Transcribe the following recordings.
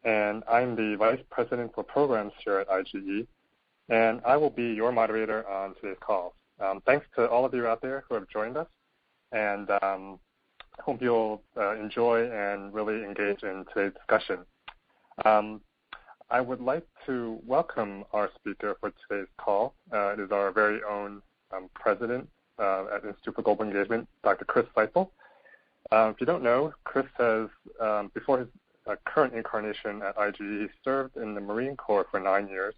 and I'm the Vice President for Programs here at IGE, and I will be your moderator on today's call. Thanks to all of you out there who have joined us, and hope you'll enjoy and really engage in today's discussion. I would like to welcome our speaker for today's call. It is our very own President at Institute for Global Engagement, Dr. Chris Seiple. If you don't know, Chris has, before his current incarnation at IGE, he served in the Marine Corps for 9 years,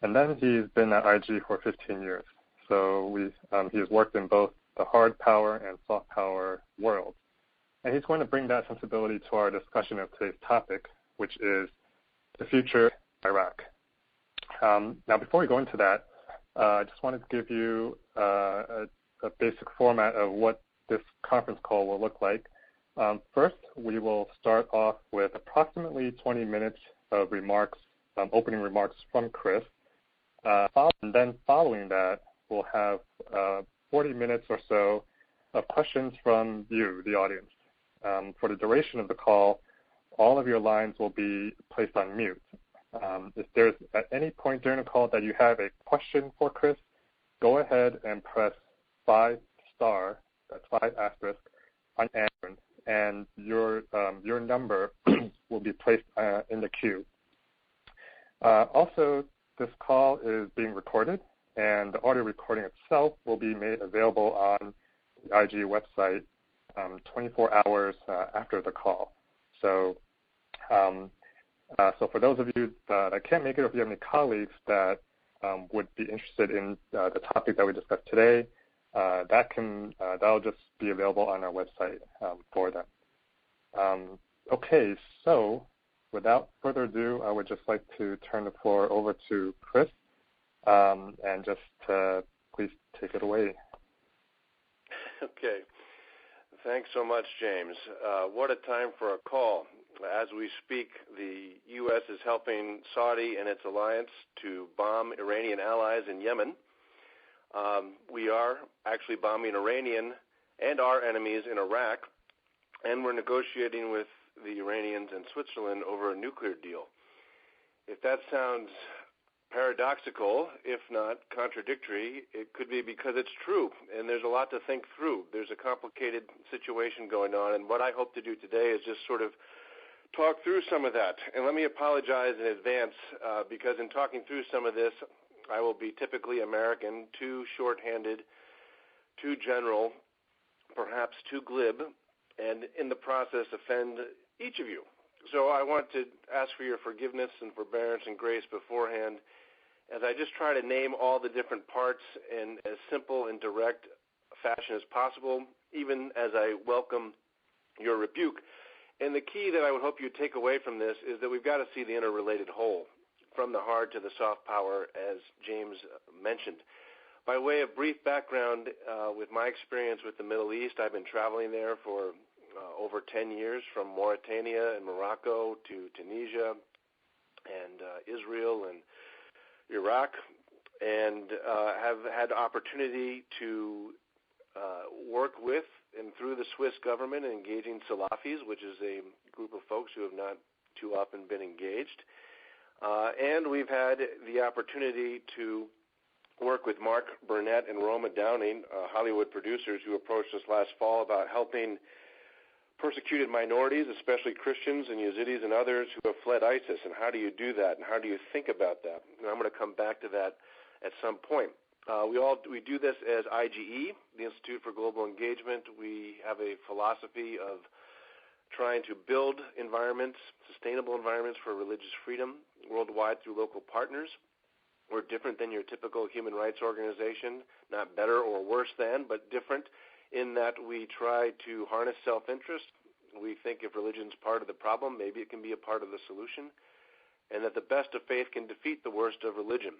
and then he's been at IGE for 15 years. So he has worked in both the hard power and soft power worlds. And he's going to bring that sensibility to our discussion of today's topic, which is the future of Iraq. Now, before we go into that, I just wanted to give you a basic format of what this conference call will look like. First, we will start off with approximately 20 minutes of remarks, opening remarks from Chris. And then following that, we'll have 40 minutes or so of questions from you, the audience. For the duration of the call, all of your lines will be placed on mute. If there's at any point during the call that you have a question for Chris, go ahead and press 5 star, that's 5 asterisk, on answer, and your number will be placed in the queue. Also, this call is being recorded, and the audio recording itself will be made available on the IGE website 24 hours after the call. So for those of you that can't make it, or if you have any colleagues that would be interested in the topic that we discussed today, that'll just be available on our website for them. Okay, so without further ado, I would just like to turn the floor over to Chris, and just please take it away. Okay. Thanks so much, James. What a time for a call. As we speak, the U.S. is helping Saudi and its alliance to bomb Iranian allies in Yemen. We are actually bombing Iranian and our enemies in Iraq, and we're negotiating with the Iranians and Switzerland over a nuclear deal. If that sounds paradoxical, if not contradictory, it could be because it's true, and there's a lot to think through. There's a complicated situation going on, and what I hope to do today is just sort of talk through some of that. And let me apologize in advance, because in talking through some of this, I will be typically American, too short-handed, too general, perhaps too glib, and in the process offend each of you. So I want to ask for your forgiveness and forbearance and grace beforehand as I just try to name all the different parts in as simple and direct fashion as possible, even as I welcome your rebuke. And the key that I would hope you take away from this is that we've got to see the interrelated whole, from the hard to the soft power, as James mentioned. By way of brief background, with my experience with the Middle East, I've been traveling there for over 10 years, from Mauritania and Morocco to Tunisia and Israel and Iraq, and have had opportunity to work with and through the Swiss government engaging Salafis, which is a group of folks who have not too often been engaged. And we've had the opportunity to work with Mark Burnett and Roma, Downey, Hollywood producers, who approached us last fall about helping persecuted minorities, especially Christians and Yazidis and others who have fled ISIS. And how do you do that, and how do you think about that? And I'm going to come back to that at some point. We do this as IGE, the Institute for Global Engagement. We have a philosophy of trying to build environments, sustainable environments for religious freedom worldwide through local partners. We're different than your typical human rights organization, not better or worse than, but different in that we try to harness self-interest. We think if religion's part of the problem, maybe it can be a part of the solution, and that the best of faith can defeat the worst of religion.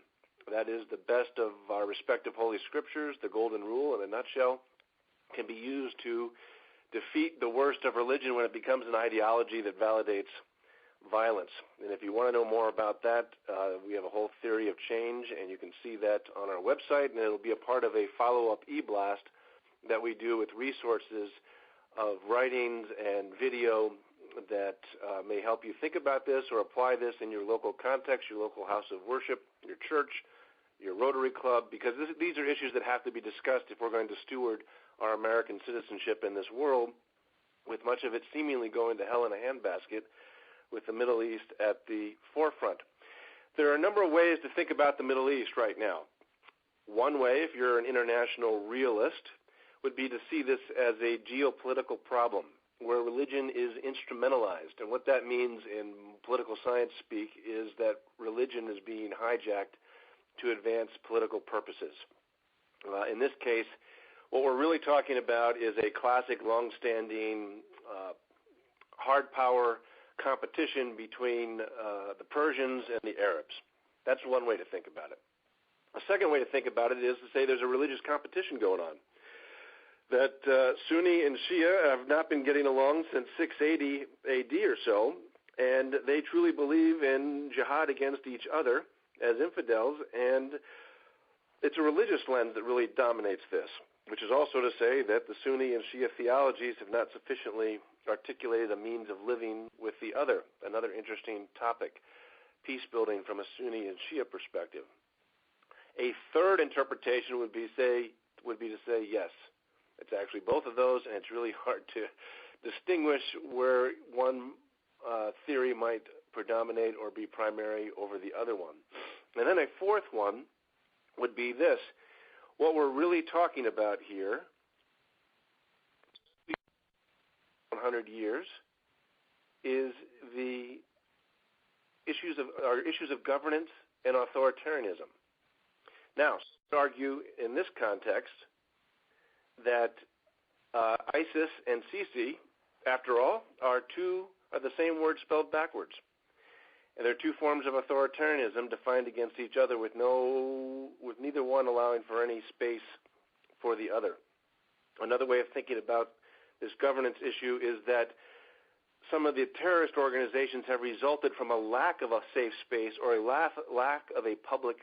That is, the best of our respective holy scriptures, the golden rule in a nutshell, can be used to defeat the worst of religion when it becomes an ideology that validates violence. And if you want to know more about that, we have a whole theory of change, and you can see that on our website, and it'll be a part of a follow-up e-blast that we do with resources of writings and video that may help you think about this or apply this in your local context, your local house of worship, your church, your Rotary Club, because these are issues that have to be discussed if we're going to steward our American citizenship in this world, with much of it seemingly going to hell in a handbasket, with the Middle East at the forefront. There are a number of ways to think about the Middle East right now. One way, if you're an international realist, would be to see this as a geopolitical problem where religion is instrumentalized. And what that means in political science speak is that religion is being hijacked to advance political purposes. In this case, what we're really talking about is a classic, long-standing, hard power competition between the Persians and the Arabs. That's one way to think about it. A second way to think about it is to say there's a religious competition going on, that Sunni and Shia have not been getting along since 680 AD or so, and they truly believe in jihad against each other as infidels, and it's a religious lens that really dominates this, which is also to say that the Sunni and Shia theologies have not sufficiently articulated a means of living with the other. Another interesting topic, peace building from a Sunni and Shia perspective. A third interpretation would be to say yes, it's actually both of those, and it's really hard to distinguish where one theory might predominate or be primary over the other one. And then a fourth one would be this. What we're really talking about here, 100 years, is the issues of governance and authoritarianism. Now, to argue in this context that ISIS and Sisi, after all, are the same word spelled backwards. And they're two forms of authoritarianism defined against each other with neither one allowing for any space for the other. Another way of thinking about this governance issue is that some of the terrorist organizations have resulted from a lack of a safe space or a lack of a public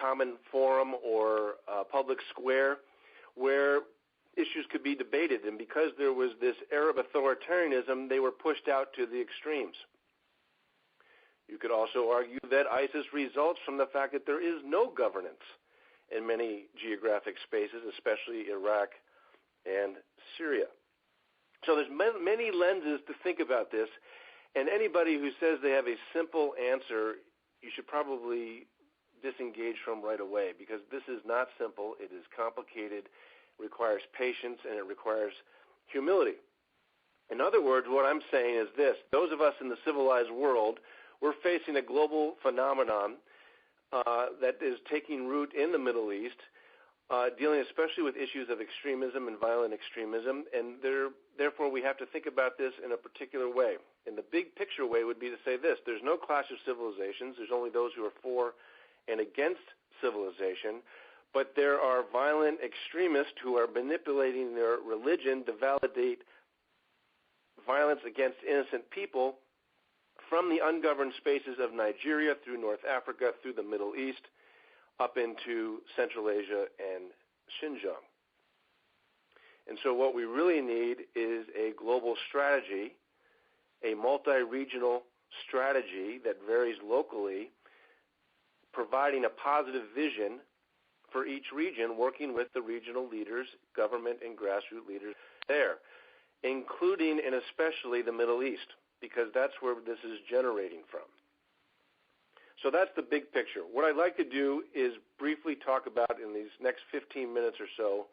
common forum or public square where issues could be debated, and because there was this Arab authoritarianism, they were pushed out to the extremes. You could also argue that ISIS results from the fact that there is no governance in many geographic spaces, especially Iraq and Syria. So there's many lenses to think about this, and anybody who says they have a simple answer, you should probably disengage from right away, because this is not simple. It is complicated, requires patience, and it requires humility. In other words, what I'm saying is this. Those of us in the civilized world, we're facing a global phenomenon that is taking root in the Middle East, dealing especially with issues of extremism and violent extremism, and therefore we have to think about this in a particular way. And the big picture way would be to say this. There's no clash of civilizations. There's only those who are for and against civilization. But there are violent extremists who are manipulating their religion to validate violence against innocent people from the ungoverned spaces of Nigeria through North Africa, through the Middle East, up into Central Asia and Xinjiang. And so what we really need is a global strategy, a multi-regional strategy that varies locally, providing a positive vision for each region, working with the regional leaders, government and grassroots leaders there, including and especially the Middle East, because that's where this is generating from. So that's the big picture. What I'd like to do is briefly talk about in these next 15 minutes or so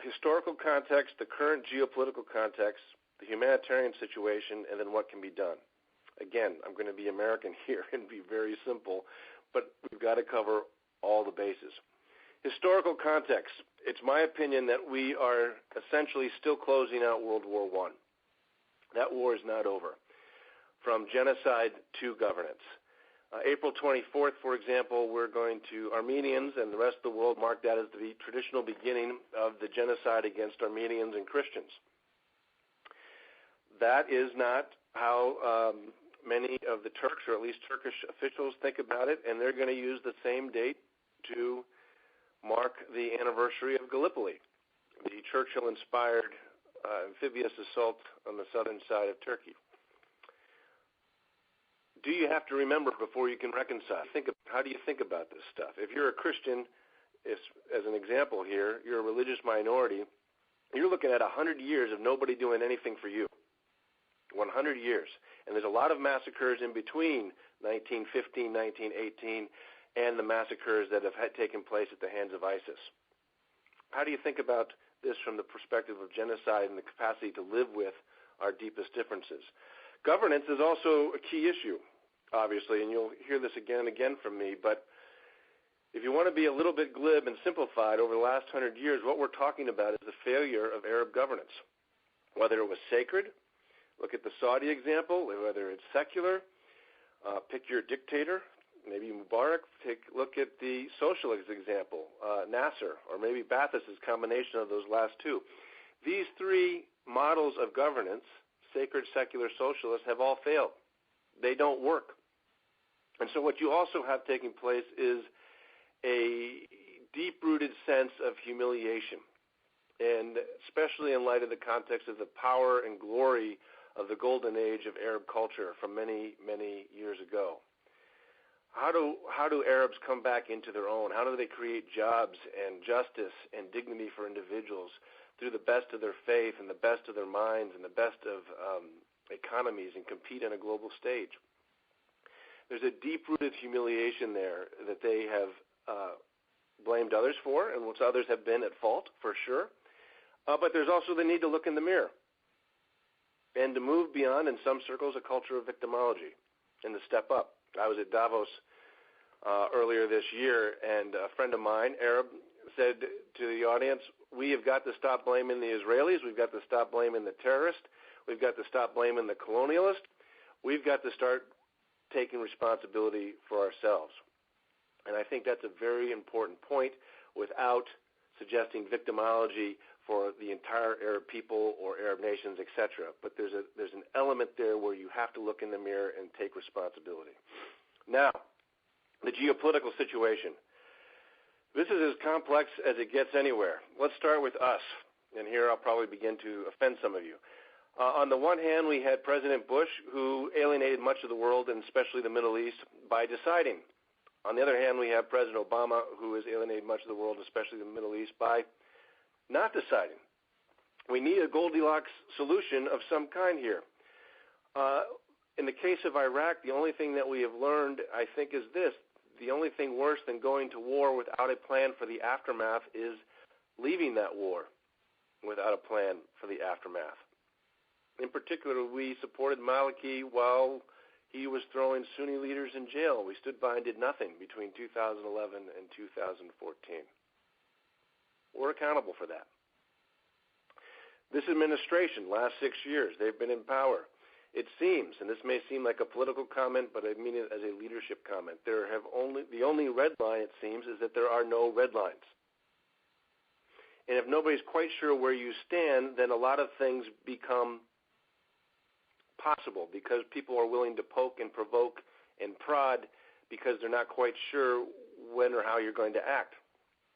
historical context, the current geopolitical context, the humanitarian situation, and then what can be done. Again, I'm going to be American here and be very simple, but we've got to cover all the bases. Historical context. It's my opinion that we are essentially still closing out World War I. That war is not over. From genocide to governance. April 24th, for example, Armenians and the rest of the world mark that as the traditional beginning of the genocide against Armenians and Christians. That is not how many of the Turks, or at least Turkish officials, think about it, and they're going to use the same date to mark the anniversary of Gallipoli, the Churchill-inspired amphibious assault on the southern side of Turkey. Do you have to remember before you can reconcile? How do you think about this stuff? If you're a Christian, as an example here, you're a religious minority, you're looking at 100 years of nobody doing anything for you. 100 years. And there's a lot of massacres in between 1915, 1918, and the massacres that have taken place at the hands of ISIS. How do you think about this from the perspective of genocide and the capacity to live with our deepest differences? Governance is also a key issue, obviously, and you'll hear this again and again from me, but if you want to be a little bit glib and simplified, over the last 100 years, what we're talking about is the failure of Arab governance. Whether it was sacred, look at the Saudi example, whether it's secular, pick your dictator, maybe Mubarak, look at the socialist example, Nasser, or maybe Ba'athist's combination of those last two. These three models of governance, sacred, secular, socialist, have all failed. They don't work. And so what you also have taking place is a deep-rooted sense of humiliation, and especially in light of the context of the power and glory of the golden age of Arab culture from many, many years ago. How do Arabs come back into their own? How do they create jobs and justice and dignity for individuals through the best of their faith and the best of their minds and the best of economies and compete on a global stage? There's a deep-rooted humiliation there that they have blamed others for, and which others have been at fault for sure. But there's also the need to look in the mirror and to move beyond, in some circles, a culture of victimology and to step up. I was at Davos earlier this year, and a friend of mine, Arab, said to the audience, we have got to stop blaming the Israelis. We've got to stop blaming the terrorist. We've got to stop blaming the colonialist. We've got to start taking responsibility for ourselves. And I think that's a very important point without suggesting victimology for the entire Arab people or Arab nations, etc. But there's an element there where you have to look in the mirror and take responsibility. Now, the geopolitical situation. This is as complex as it gets anywhere. Let's start with us, and here I'll probably begin to offend some of you. On the one hand, we had President Bush, who alienated much of the world, and especially the Middle East, by deciding. On the other hand, we have President Obama, who has alienated much of the world, especially the Middle East, by not deciding. We need a Goldilocks solution of some kind here. In the case of Iraq, the only thing that we have learned, I think, is this. The only thing worse than going to war without a plan for the aftermath is leaving that war without a plan for the aftermath. In particular, we supported Maliki while he was throwing Sunni leaders in jail. We stood by and did nothing between 2011 and 2014. We're accountable for that. This administration, last 6 years, they've been in power. It seems, and this may seem like a political comment, but I mean it as a leadership comment, the only red line, it seems, is that there are no red lines. And if nobody's quite sure where you stand, then a lot of things become possible because people are willing to poke and provoke and prod because they're not quite sure when or how you're going to act.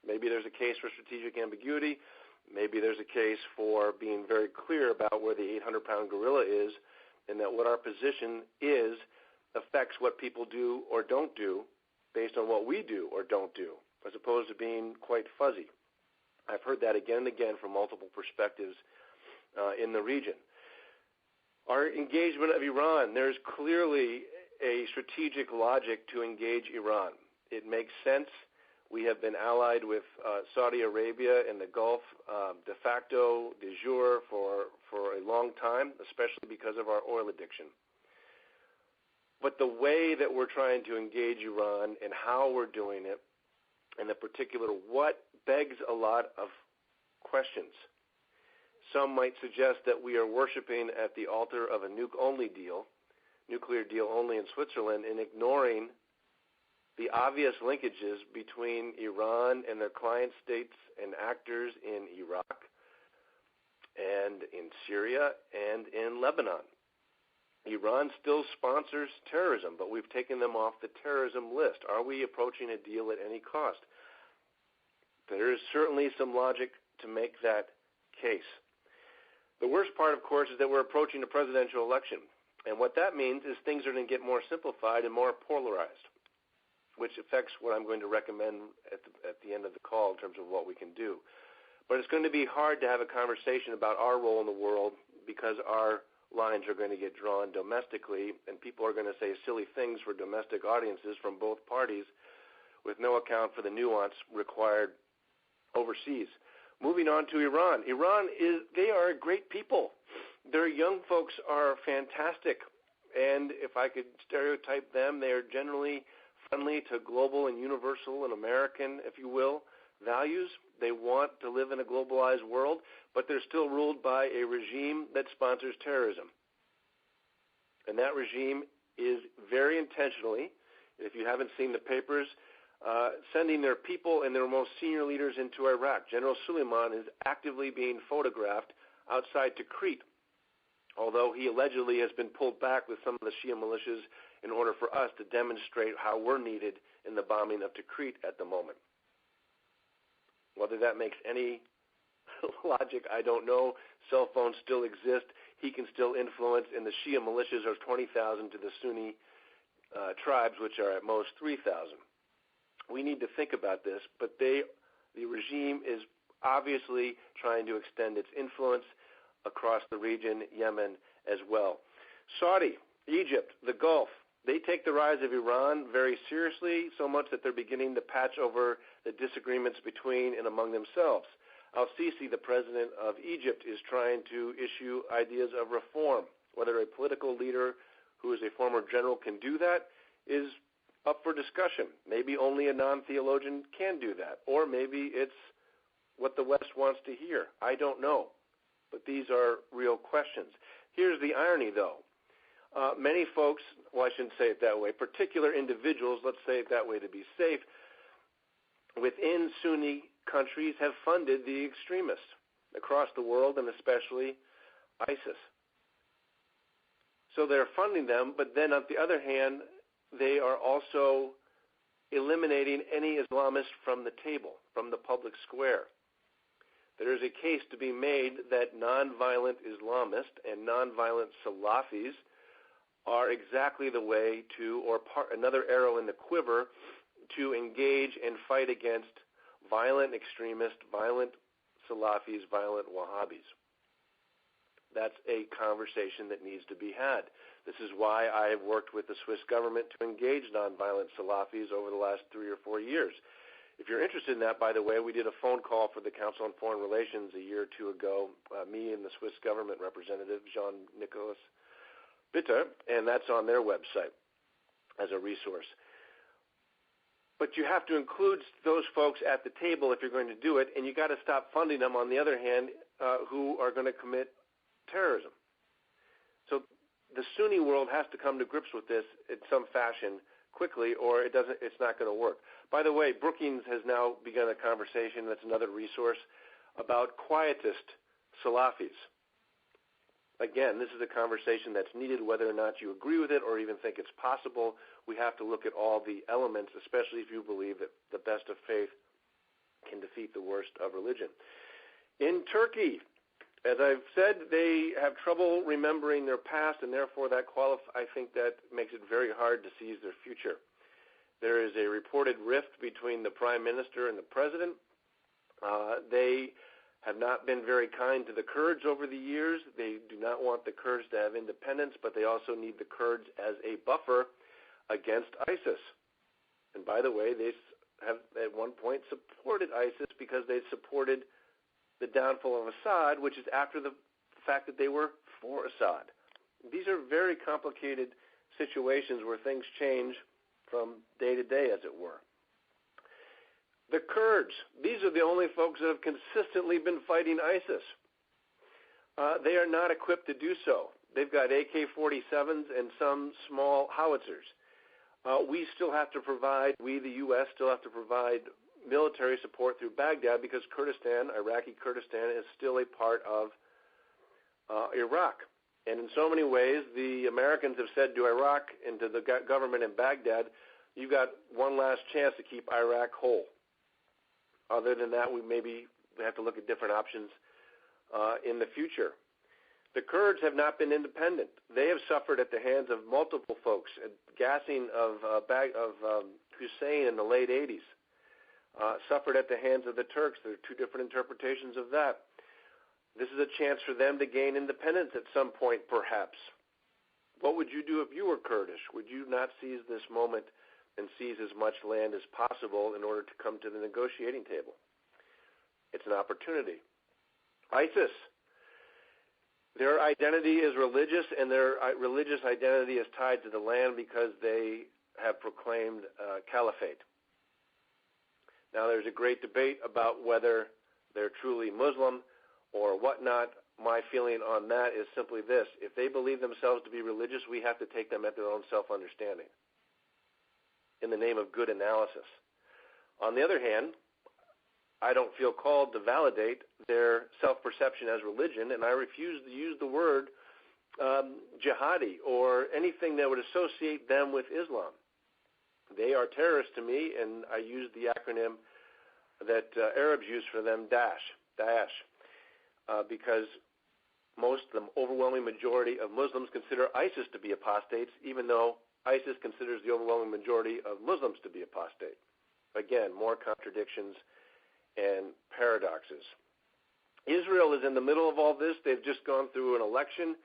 Maybe there's a case for strategic ambiguity. Maybe there's a case for being very clear about where the 800-pound gorilla is, and that what our position is affects what people do or don't do based on what we do or don't do, as opposed to being quite fuzzy. I've heard that again and again from multiple perspectives in the region. Our engagement of Iran, there's clearly a strategic logic to engage Iran. It makes sense. We have been allied with Saudi Arabia in the Gulf de facto, de jure, for a long time, especially because of our oil addiction. But the way that we're trying to engage Iran and how we're doing it, and in particular what, begs a lot of questions. Some might suggest that we are worshiping at the altar of a nuclear deal only in Switzerland, and ignoring the obvious linkages between Iran and their client states and actors in Iraq and in Syria and in Lebanon. Iran still sponsors terrorism, but we've taken them off the terrorism list. Are we approaching a deal at any cost? There is certainly some logic to make that case. The worst part, of course, is that we're approaching a presidential election. And what that means is things are going to get more simplified and more polarized, which affects what I'm going to recommend at the end of the call in terms of what we can do. But it's going to be hard to have a conversation about our role in the world because our lines are going to get drawn domestically, and people are going to say silly things for domestic audiences from both parties with no account for the nuance required overseas. Moving on to Iran. They are great people. Their young folks are fantastic, and if I could stereotype them, they are generally friendly to global and universal and American, if you will, values. They want to live in a globalized world, but they're still ruled by a regime that sponsors terrorism. And that regime is very intentionally, if you haven't seen the papers, sending their people and their most senior leaders into Iraq. General Suleiman is actively being photographed outside Tikrit, although he allegedly has been pulled back with some of the Shia militias in order for us to demonstrate how we're needed in the bombing of Tikrit at the moment. Whether that makes any logic, I don't know. Cell phones still exist. He can still influence, and the Shia militias are 20,000 to the Sunni tribes, which are at most 3,000. We need to think about this, but the regime is obviously trying to extend its influence across the region, Yemen as well. Saudi, Egypt, the Gulf, they take the rise of Iran very seriously, so much that they're beginning to patch over the disagreements between and among themselves. Al-Sisi, the president of Egypt, is trying to issue ideas of reform. Whether a political leader who is a former general can do that is up for discussion. Maybe only a non-theologian can do that, or maybe it's what the West wants to hear. I don't know, but these are real questions. Here's the irony, though. Many folks, well, I shouldn't say it that way, particular individuals, let's say it that way to be safe, within Sunni countries have funded the extremists across the world, and especially ISIS. So they're funding them, but then on the other hand, they are also eliminating any Islamist from the table, from the public square. There is a case to be made that nonviolent Islamists and nonviolent Salafis are exactly the way to, or another arrow in the quiver, to engage and fight against violent extremists, violent Salafis, violent Wahhabis. That's a conversation that needs to be had. This is why I have worked with the Swiss government to engage nonviolent Salafis over the last 3 or 4 years. If you're interested in that, by the way, we did a phone call for the Council on Foreign Relations a year or two ago, me and the Swiss government representative, Jean-Nicolas Bitter, and that's on their website as a resource. But you have to include those folks at the table if you're going to do it, and you got to stop funding them, on the other hand, who are going to commit terrorism. So the Sunni world has to come to grips with this in some fashion quickly, or it's not going to work. By the way, Brookings has now begun a conversation, that's another resource, about quietist Salafis. Again, this is a conversation that's needed whether or not you agree with it or even think it's possible. We have to look at all the elements, especially if you believe that the best of faith can defeat the worst of religion. In Turkey, as I've said, they have trouble remembering their past, and therefore I think that makes it very hard to seize their future. There is a reported rift between the prime minister and the president. They have not been very kind to the Kurds over the years. They do not want the Kurds to have independence, but they also need the Kurds as a buffer against ISIS. And by the way, they have at one point supported ISIS because they supported the downfall of Assad, which is after the fact that they were for Assad. These are very complicated situations where things change from day to day, as it were. The Kurds, these are the only folks that have consistently been fighting ISIS. They are not equipped to do so. They've got AK-47s and some small howitzers. We still have to provide, the U.S. still have to provide military support through Baghdad because Kurdistan, Iraqi Kurdistan, is still a part of Iraq. And in so many ways, the Americans have said to Iraq and to the government in Baghdad, you've got one last chance to keep Iraq whole. Other than that, we have to look at different options in the future. The Kurds have not been independent. They have suffered at the hands of multiple folks. Gassing of Hussein in the late 80s. Suffered at the hands of the Turks. There are two different interpretations of that. This is a chance for them to gain independence at some point, perhaps. What would you do if you were Kurdish? Would you not seize this moment and seize as much land as possible in order to come to the negotiating table? It's an opportunity. ISIS. Their identity is religious, and their religious identity is tied to the land because they have proclaimed caliphate. Now, there's a great debate about whether they're truly Muslim or whatnot. My feeling on that is simply this. If they believe themselves to be religious, we have to take them at their own self-understanding in the name of good analysis. On the other hand, I don't feel called to validate their self-perception as religion, and I refuse to use the word jihadi or anything that would associate them with Islam. They are terrorists to me, and I use the acronym that Arabs use for them, Daesh, because the overwhelming majority of Muslims consider ISIS to be apostates, even though ISIS considers the overwhelming majority of Muslims to be apostate. Again, more contradictions and paradoxes. Israel is in the middle of all this. They've just gone through an election,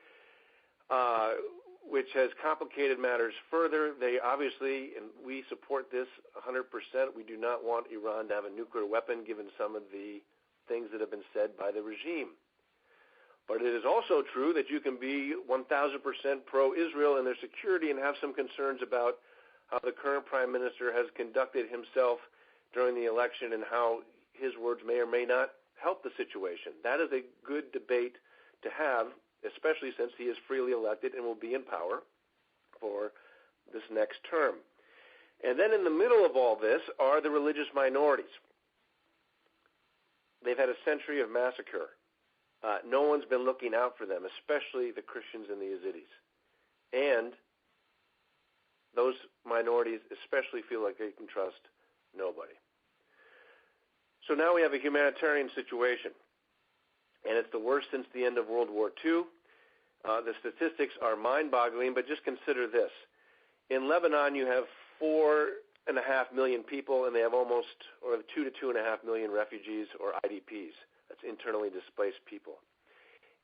which has complicated matters further. They obviously, and we support this 100%, we do not want Iran to have a nuclear weapon given some of the things that have been said by the regime. But it is also true that you can be 1,000% pro-Israel and their security and have some concerns about how the current prime minister has conducted himself during the election and how his words may or may not help the situation. That is a good debate to have, especially since he is freely elected and will be in power for this next term. And then in the middle of all this are the religious minorities. They've had a century of massacre. No one's been looking out for them, especially the Christians and the Yazidis. And those minorities especially feel like they can trust nobody. So now we have a humanitarian situation, and it's the worst since the end of World War II. The statistics are mind-boggling, but just consider this. In Lebanon, you have 4.5 million people, and they have 2 to 2.5 million refugees or IDPs. That's internally displaced people.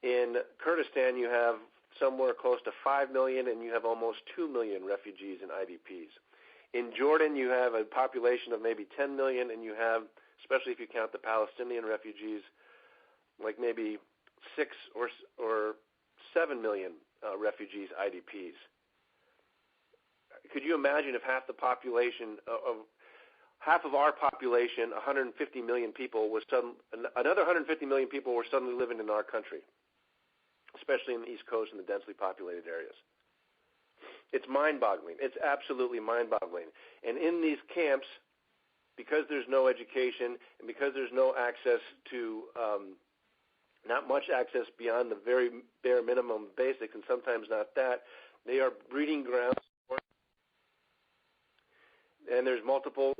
In Kurdistan, you have somewhere close to 5 million, and you have almost 2 million refugees and IDPs. In Jordan, you have a population of maybe 10 million, and you have, especially if you count the Palestinian refugees, like maybe 6 or 7 million refugees, IDPs. Could you imagine if half of our population, 150 million people, another 150 million people were suddenly living in our country, especially in the East Coast and the densely populated areas? It's mind-boggling. It's absolutely mind-boggling. And in these camps, because there's no education and because there's no access to, not much access beyond the very bare minimum basics, and sometimes not that, they are breeding grounds. And there's multiple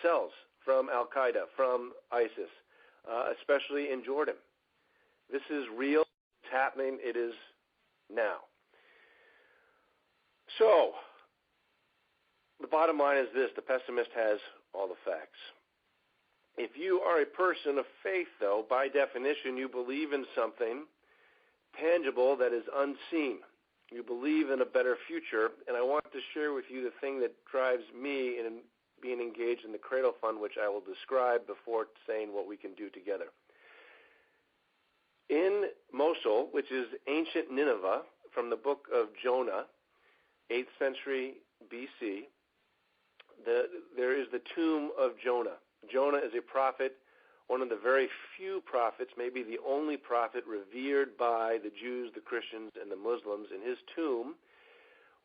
cells from Al-Qaeda, from ISIS, especially in Jordan. This is real. It's happening. It is now. So the bottom line is this. The pessimist has all the facts. If you are a person of faith, though, by definition, you believe in something tangible that is unseen. You believe in a better future, and I want to share with you the thing that drives me in being engaged in the Cradle Fund, which I will describe before saying what we can do together. In Mosul, which is ancient Nineveh, from the book of Jonah, 8th century BC, there is the tomb of Jonah. Jonah is a prophet, one of the very few prophets, maybe the only prophet revered by the Jews, the Christians, and the Muslims. And his tomb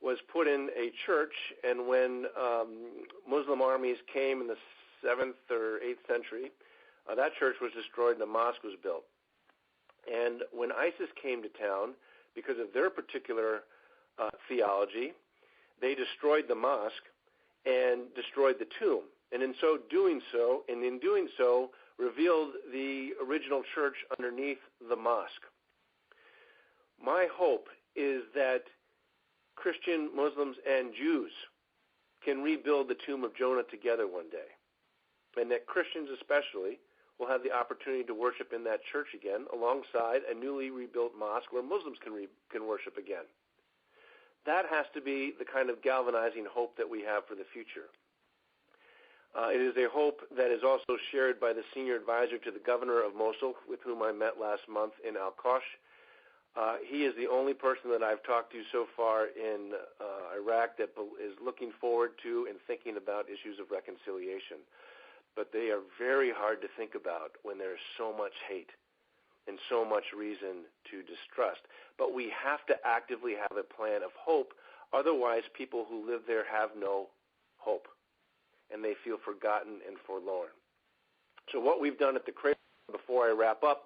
was put in a church, and when Muslim armies came in the 7th or 8th century, that church was destroyed and a mosque was built. And when ISIS came to town, because of their particular theology, they destroyed the mosque and destroyed the tomb. And in doing so, revealed the original church underneath the mosque. My hope is that Christian, Muslims, and Jews can rebuild the tomb of Jonah together one day, and that Christians especially will have the opportunity to worship in that church again alongside a newly rebuilt mosque where Muslims can worship again. That has to be the kind of galvanizing hope that we have for the future. It is a hope that is also shared by the senior advisor to the governor of Mosul, with whom I met last month in Al-Qosh. He is the only person that I've talked to so far in Iraq that is looking forward to and thinking about issues of reconciliation. But they are very hard to think about when there's so much hate and so much reason to distrust. But we have to actively have a plan of hope. Otherwise, people who live there have no hope, and they feel forgotten and forlorn. So what we've done at the Cradle Fund, before I wrap up,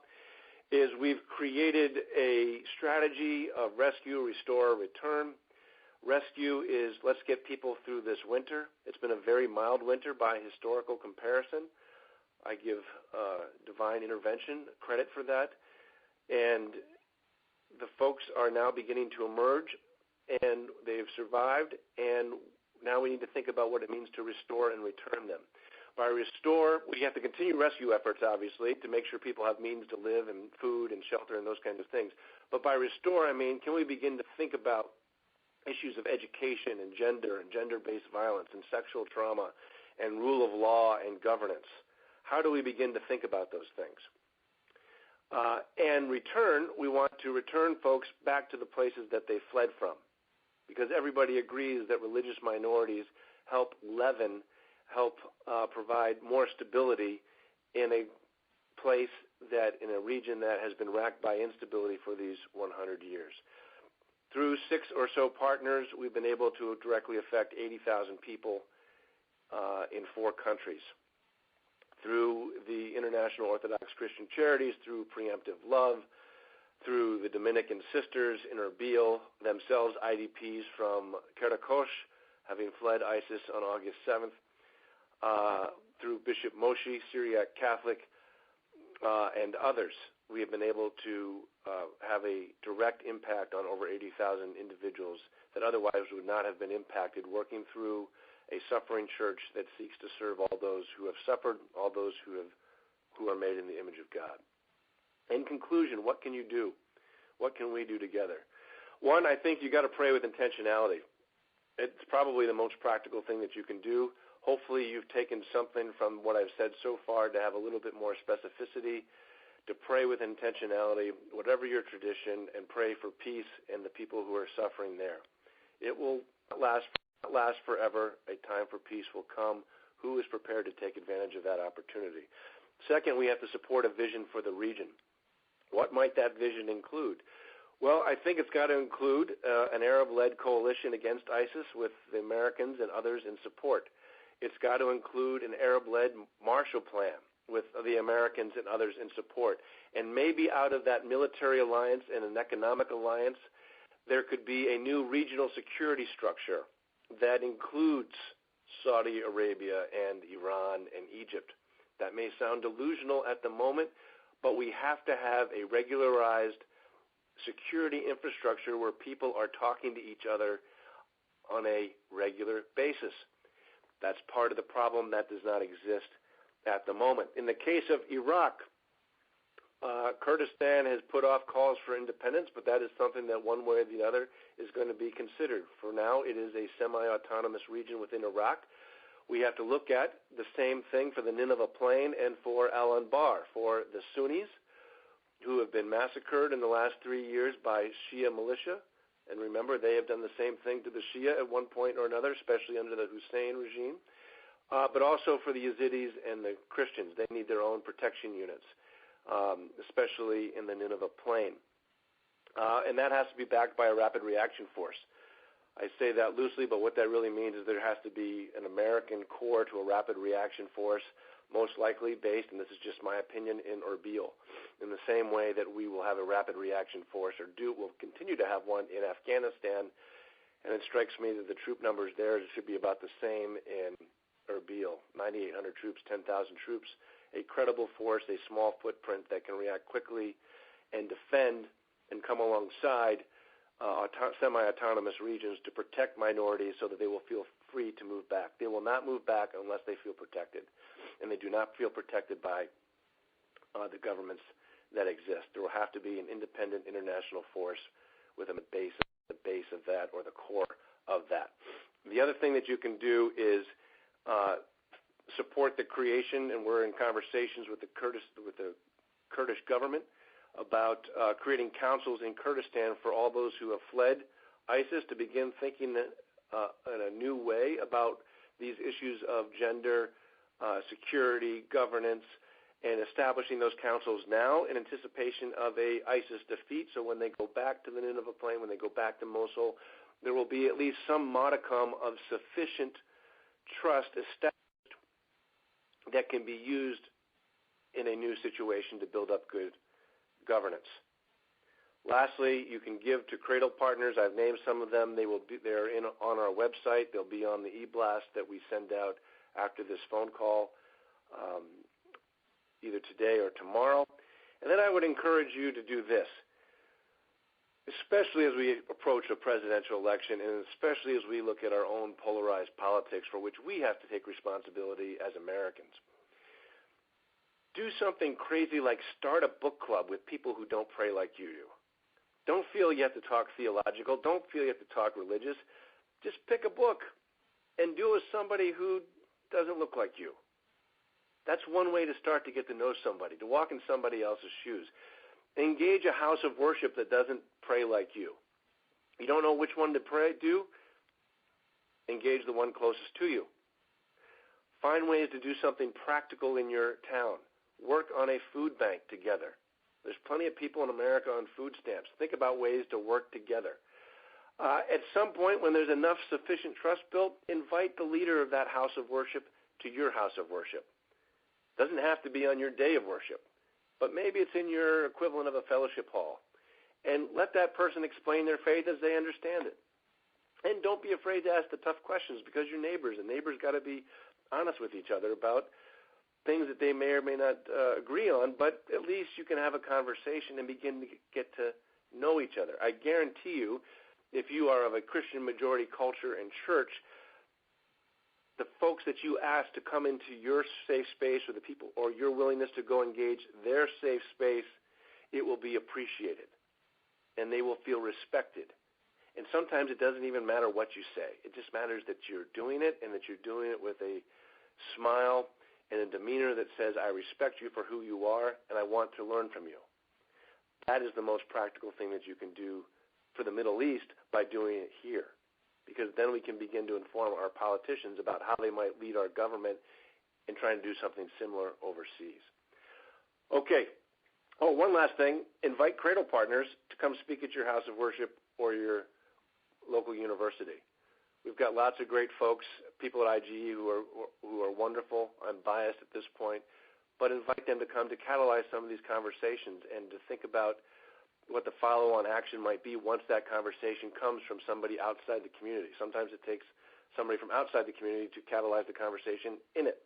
is we've created a strategy of rescue, restore, return. Rescue is let's get people through this winter. It's been a very mild winter by historical comparison. I give divine intervention credit for that. And the folks are now beginning to emerge, and they've survived, and now we need to think about what it means to restore and return them. By restore, we have to continue rescue efforts, obviously, to make sure people have means to live and food and shelter and those kinds of things. But by restore, I mean, can we begin to think about issues of education and gender-based violence and sexual trauma and rule of law and governance? How do we begin to think about those things? And return, we want to return folks back to the places that they fled from, because everybody agrees that religious minorities help provide more stability in a place that, in a region that has been racked by instability for these 100 years. Through 6 or so partners, we've been able to directly affect 80,000 people in 4 countries. Through the International Orthodox Christian Charities, through Preemptive Love, through the Dominican Sisters in Erbil, themselves IDPs from Karakosh, having fled ISIS on August 7th, through Bishop Moshe, Syriac Catholic, and others. We have been able to have a direct impact on over 80,000 individuals that otherwise would not have been impacted, working through a suffering church that seeks to serve all those who have suffered, all those who are made in the image of God. In conclusion, what can you do? What can we do together? One, I think you got to pray with intentionality. It's probably the most practical thing that you can do. Hopefully you've taken something from what I've said so far to have a little bit more specificity, to pray with intentionality, whatever your tradition, and pray for peace and the people who are suffering there. It will not last forever. A time for peace will come. Who is prepared to take advantage of that opportunity? Second, we have to support a vision for the region. What might that vision include? Well, I think it's got to include an Arab-led coalition against ISIS with the Americans and others in support. It's got to include an Arab-led Marshall Plan with the Americans and others in support. And maybe out of that military alliance and an economic alliance, there could be a new regional security structure that includes Saudi Arabia and Iran and Egypt. That may sound delusional at the moment, but we have to have a regularized security infrastructure where people are talking to each other on a regular basis. That's part of the problem that does not exist at the moment. In the case of Iraq, Kurdistan has put off calls for independence, but that is something that one way or the other is going to be considered. For now, it is a semi-autonomous region within Iraq. We have to look at the same thing for the Nineveh Plain and for Al-Anbar, for the Sunnis who have been massacred in the last 3 years by Shia militia. And remember, they have done the same thing to the Shia at one point or another, especially under the Hussein regime. But also for the Yazidis and the Christians. They need their own protection units, especially in the Nineveh Plain. And that has to be backed by a rapid reaction force. I say that loosely, but what that really means is there has to be an American core to a rapid reaction force, most likely based, and this is just my opinion, in Erbil, in the same way that we will have a rapid reaction force, or will continue to have one in Afghanistan. And it strikes me that the troop numbers there should be about the same in Erbil, 9,800 troops, 10,000 troops, a credible force, a small footprint that can react quickly and defend and come alongside semi-autonomous regions to protect minorities so that they will feel free to move back. They will not move back unless they feel protected, and they do not feel protected by the governments that exist. There will have to be an independent international force with the base of that, or the core of that. The other thing that you can do is support the creation, and we're in conversations with the Kurdish government about creating councils in Kurdistan for all those who have fled ISIS to begin thinking in a new way about these issues of gender, security, governance, and establishing those councils now in anticipation of a ISIS defeat. So when they go back to the Nineveh Plain, when they go back to Mosul, there will be at least some modicum of sufficient trust established that can be used in a new situation to build up good governance. Lastly, you can give to Cradle Partners. I've named some of them. They're on our website. They'll be on the e-blast that we send out after this phone call, either today or tomorrow. And then I would encourage you to do this, especially as we approach a presidential election, and especially as we look at our own polarized politics for which we have to take responsibility as Americans. Do something crazy like start a book club with people who don't pray like you do. Don't feel you have to talk theological. Don't feel you have to talk religious. Just pick a book and do it with somebody who doesn't look like you. That's one way to start to get to know somebody, to walk in somebody else's shoes. Engage a house of worship that doesn't pray like you. You don't know which one to do? Engage the one closest to you. Find ways to do something practical in your town. Work on a food bank together. There's plenty of people in America on food stamps. Think about ways to work together. At some point, when there's enough sufficient trust built, invite the leader of that house of worship to your house of worship. Doesn't have to be on your day of worship, but maybe it's in your equivalent of a fellowship hall. And let that person explain their faith as they understand it. And don't be afraid to ask the tough questions, because you're neighbors, and neighbors got to be honest with each other about things that they may or may not agree on, but at least you can have a conversation and begin to get to know each other. I guarantee you, if you are of a Christian majority culture and church, the folks that you ask to come into your safe space, or the people, or your willingness to go engage their safe space, it will be appreciated, and they will feel respected. And sometimes it doesn't even matter what you say. It just matters that you're doing it, and that you're doing it with a smile and a demeanor that says, I respect you for who you are, and I want to learn from you. That is the most practical thing that you can do for the Middle East by doing it here, because then we can begin to inform our politicians about how they might lead our government in trying to do something similar overseas. Okay. Oh, one last thing. Invite Cradle Partners to come speak at your house of worship or your local university. We've got lots of great folks, people at IGE who are wonderful. I'm biased at this point, but invite them to come to catalyze some of these conversations and to think about what the follow-on action might be once that conversation comes from somebody outside the community. Sometimes it takes somebody from outside the community to catalyze the conversation in it.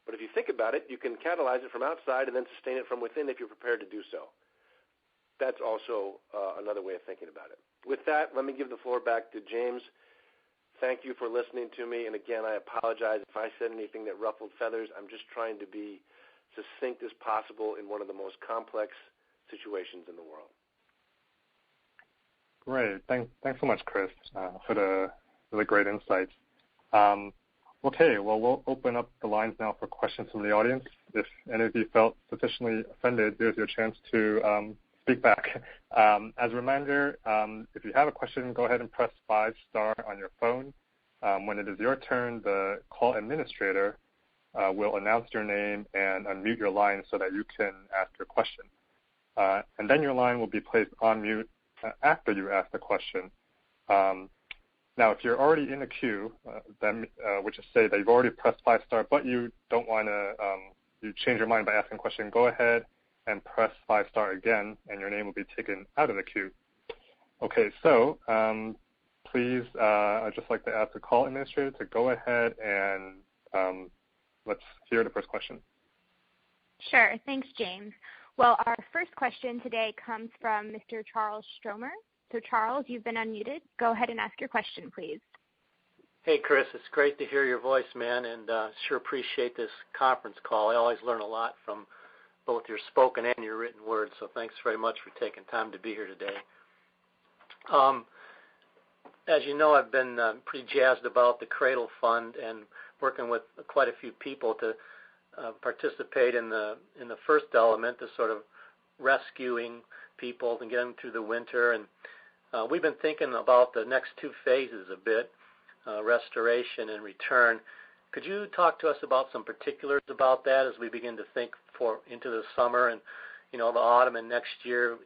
But if you think about it, you can catalyze it from outside and then sustain it from within if you're prepared to do so. That's also another way of thinking about it. With that, let me give the floor back to James. Thank you for listening to me. And again, I apologize if I said anything that ruffled feathers. I'm just trying to be succinct as possible in one of the most complex situations in the world. Great. Thanks so much, Chris, for the really great insights. Okay, well, we'll open up the lines now for questions from the audience. If any of you felt sufficiently offended, there's your chance to speak back. As a reminder, if you have a question, go ahead and press 5* on your phone. When it is your turn, the call administrator will announce your name and unmute your line so that you can ask your question. And then your line will be placed on mute after you ask the question. Now, if you're already in a queue, then which is say that you've already pressed 5*, but you don't want to, you change your mind by asking a question, go ahead and press 5* again, and your name will be taken out of the queue. Okay, so please, I'd just like to ask the call administrator to go ahead and let's hear the first question. Sure. Thanks, James. Well, our first question today comes from Mr. Charles Stromer. So, Charles, you've been unmuted. Go ahead and ask your question, please. Hey, Chris, it's great to hear your voice, man, and sure appreciate this conference call. I always learn a lot from both your spoken and your written words, so thanks very much for taking time to be here today. As you know, I've been pretty jazzed about the Cradle Fund and working with quite a few people to participate in the first element, the sort of rescuing people and getting through the winter. And we've been thinking about the next two phases a bit, restoration and return. Could you talk to us about some particulars about that as we begin to think into the summer and the autumn and next year,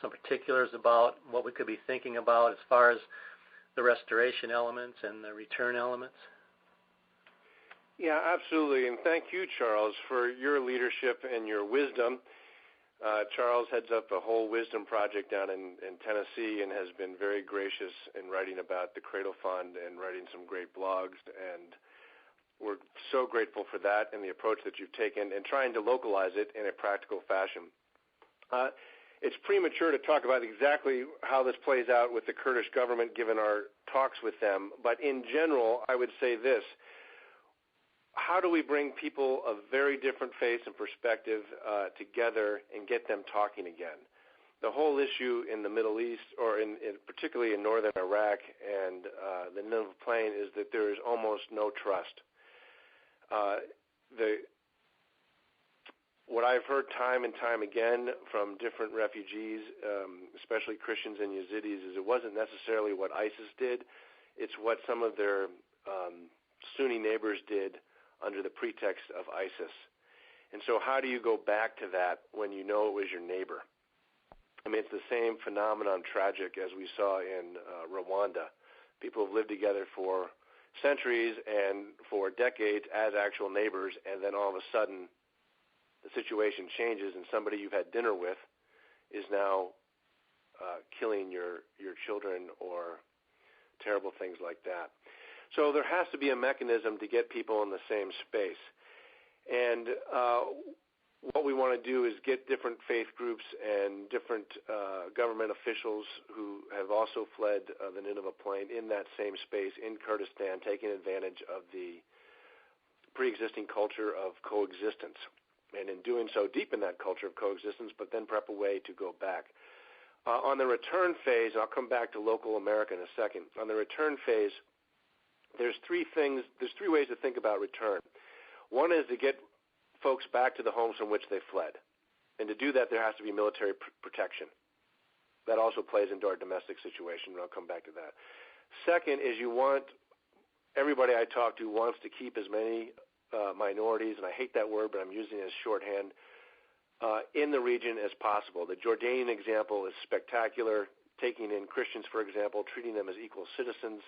some particulars about what we could be thinking about as far as the restoration elements and the return elements? Yeah, absolutely. And thank you, Charles, for your leadership and your wisdom. Charles heads up a whole wisdom project down in Tennessee and has been very gracious in writing about the Cradle Fund and writing some great blogs. And we're so grateful for that and the approach that you've taken and trying to localize it in a practical fashion. It's premature to talk about exactly how this plays out with the Kurdish government given our talks with them. But in general, I would say this. How do we bring people of very different faiths and perspective together and get them talking again? The whole issue in the Middle East, or particularly in northern Iraq and the Nineveh Plain, is that there is almost no trust. What I've heard time and time again from different refugees, especially Christians and Yazidis, is it wasn't necessarily what ISIS did. It's what some of their Sunni neighbors did under the pretext of ISIS. And so how do you go back to that when you know it was your neighbor? I mean, it's the same phenomenon, tragic, as we saw in Rwanda. People have lived together for centuries and for decades as actual neighbors, and then all of a sudden the situation changes and somebody you've had dinner with is now killing your children or terrible things like that. So there has to be a mechanism to get people in the same space. And what we want to do is get different faith groups and different government officials who have also fled the Nineveh Plain in that same space in Kurdistan, taking advantage of the pre-existing culture of coexistence. And in doing so, deepen that culture of coexistence, but then prep a way to go back. On the return phase, and I'll come back to local America in a second, on the return phase, there's three ways to think about return. One is to get folks back to the homes from which they fled. And to do that, there has to be military protection. That also plays into our domestic situation, and I'll come back to that. Second is everybody I talk to wants to keep as many minorities, and I hate that word, but I'm using it as shorthand, in the region as possible. The Jordanian example is spectacular, taking in Christians, for example, treating them as equal citizens,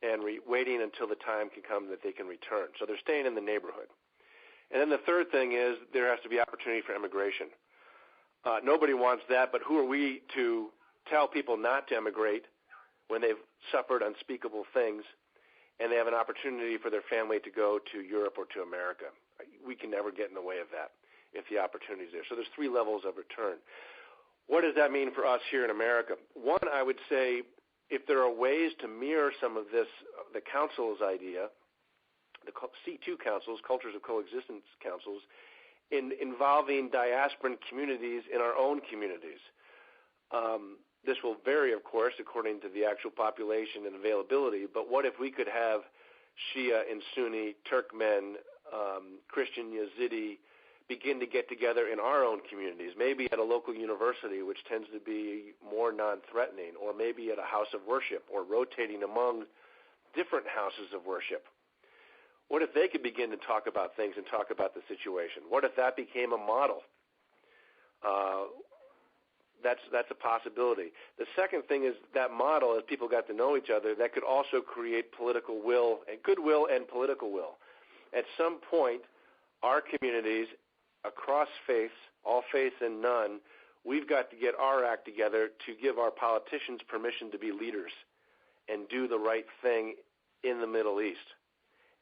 and waiting until the time can come that they can return. So they're staying in the neighborhood. And then the third thing is there has to be opportunity for immigration. Nobody wants that, but who are we to tell people not to immigrate when they've suffered unspeakable things and they have an opportunity for their family to go to Europe or to America? We can never get in the way of that if the opportunity is there. So there's three levels of return. What does that mean for us here in America? One, I would say, if there are ways to mirror some of this, the council's idea, the C2 councils, Cultures of Coexistence councils, involving diasporan communities in our own communities. This will vary, of course, according to the actual population and availability, but what if we could have Shia and Sunni, Turkmen, Christian, Yazidi, begin to get together in our own communities, maybe at a local university, which tends to be more non-threatening, or maybe at a house of worship, or rotating among different houses of worship. What if they could begin to talk about things and talk about the situation? What if that became a model? That's a possibility. The second thing is that model, as people got to know each other, that could also create political will, and goodwill and political will. At some point, our communities across faiths, all faiths and none, we've got to get our act together to give our politicians permission to be leaders and do the right thing in the Middle East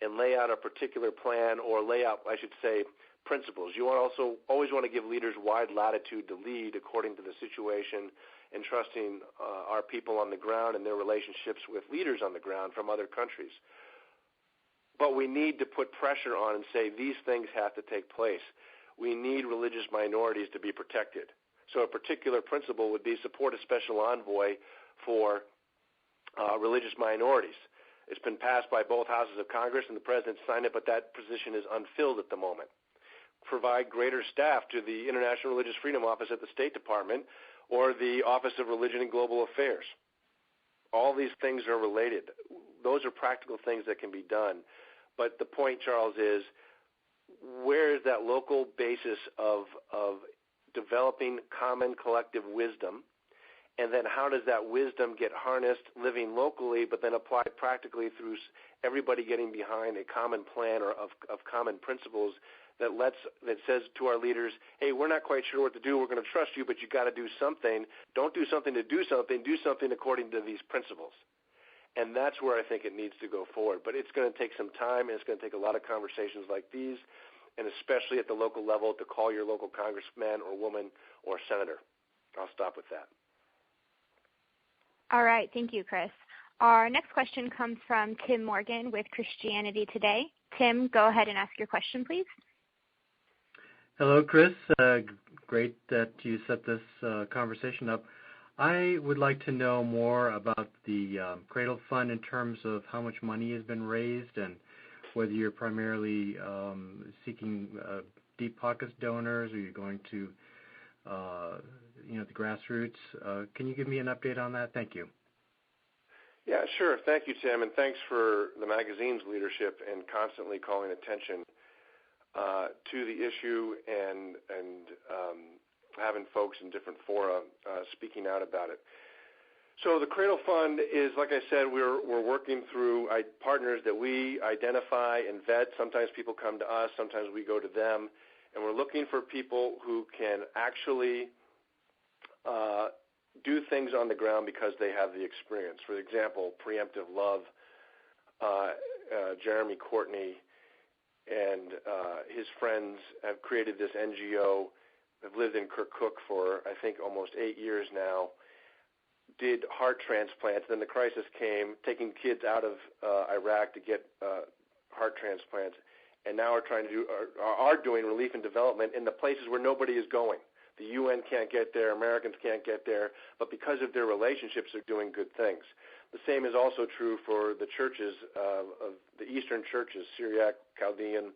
and lay out a particular plan, or lay out, I should say, principles. You also always want to give leaders wide latitude to lead according to the situation and trusting our people on the ground and their relationships with leaders on the ground from other countries. But we need to put pressure on and say these things have to take place. We need religious minorities to be protected. So a particular principle would be support a special envoy for religious minorities. It's been passed by both houses of Congress and the President signed it, but that position is unfilled at the moment. Provide greater staff to the International Religious Freedom Office at the State Department or the Office of Religion and Global Affairs. All these things are related. Those are practical things that can be done. But the point, Charles, is where is that local basis of developing common collective wisdom, and then how does that wisdom get harnessed living locally but then applied practically through everybody getting behind a common plan or of common principles that says to our leaders, hey, we're not quite sure what to do, we're going to trust you, but you got to do something. Don't do something to do something according to these principles. And that's where I think it needs to go forward. But it's going to take some time, and it's going to take a lot of conversations like these, and especially at the local level to call your local congressman or woman or senator. I'll stop with that. All right. Thank you, Chris. Our next question comes from Tim Morgan with Christianity Today. Tim, go ahead and ask your question, please. Hello, Chris. Great that you set this conversation up. I would like to know more about the Cradle Fund in terms of how much money has been raised and whether you're primarily seeking deep pockets donors or you're going to, the grassroots. Can you give me an update on that? Thank you. Yeah, sure. Thank you, Tim, and thanks for the magazine's leadership and constantly calling attention to the issue and having folks in different fora speaking out about it. So the Cradle Fund is, like I said, we're working through partners that we identify and vet. Sometimes people come to us, sometimes we go to them, and we're looking for people who can actually do things on the ground because they have the experience. For example, Preemptive Love, Jeremy Courtney and his friends have created this NGO. Have lived in Kirkuk for, I think, almost 8 years now, did heart transplants. Then the crisis came, taking kids out of Iraq to get heart transplants, and now are doing relief and development in the places where nobody is going. The UN can't get there, Americans can't get there, but because of their relationships, they're doing good things. The same is also true for the churches of the Eastern churches, Syriac, Chaldean,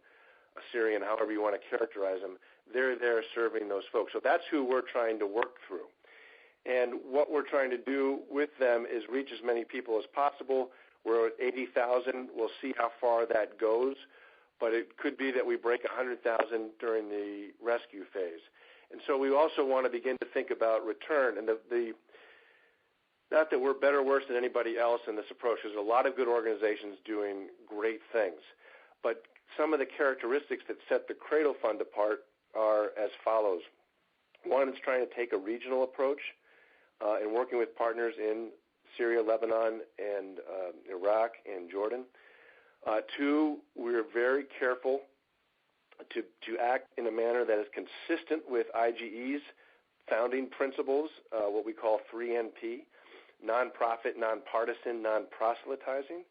Assyrian, however you want to characterize them. They're there serving those folks. So that's who we're trying to work through. And what we're trying to do with them is reach as many people as possible. We're at 80,000. We'll see how far that goes. But it could be that we break 100,000 during the rescue phase. And so we also want to begin to think about return. And not that we're better or worse than anybody else in this approach. There's a lot of good organizations doing great things. But some of the characteristics that set the Cradle Fund apart are as follows. One, it's trying to take a regional approach in working with partners in Syria, Lebanon, and Iraq and Jordan. Two, we're very careful to act in a manner that is consistent with IGE'S founding principles, what we call 3NP, nonprofit, nonpartisan, non-proselytizing.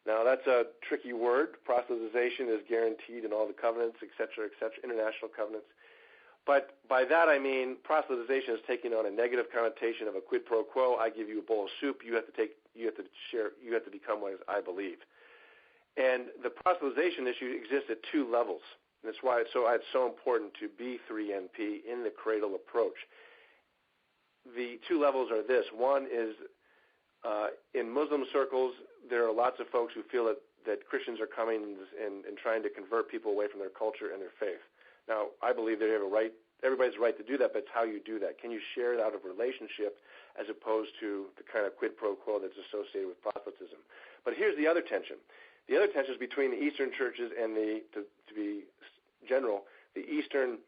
Now, that's a tricky word. Proselytization is guaranteed in all the covenants, et cetera, international covenants. But by that I mean proselytization is taking on a negative connotation of a quid pro quo. I give you a bowl of soup. You have to become what I believe. And the proselytization issue exists at two levels. And that's why it's so important to be 3NP in the Cradle approach. The two levels are this. One is in Muslim circles, there are lots of folks who feel that Christians are coming and trying to convert people away from their culture and their faith. Now, I believe they have a right, everybody's right to do that, but it's how you do that. Can you share it out of relationship as opposed to the kind of quid pro quo that's associated with proselytism? But here's the other tension. The other tension is between the Eastern churches and to be general, the Eastern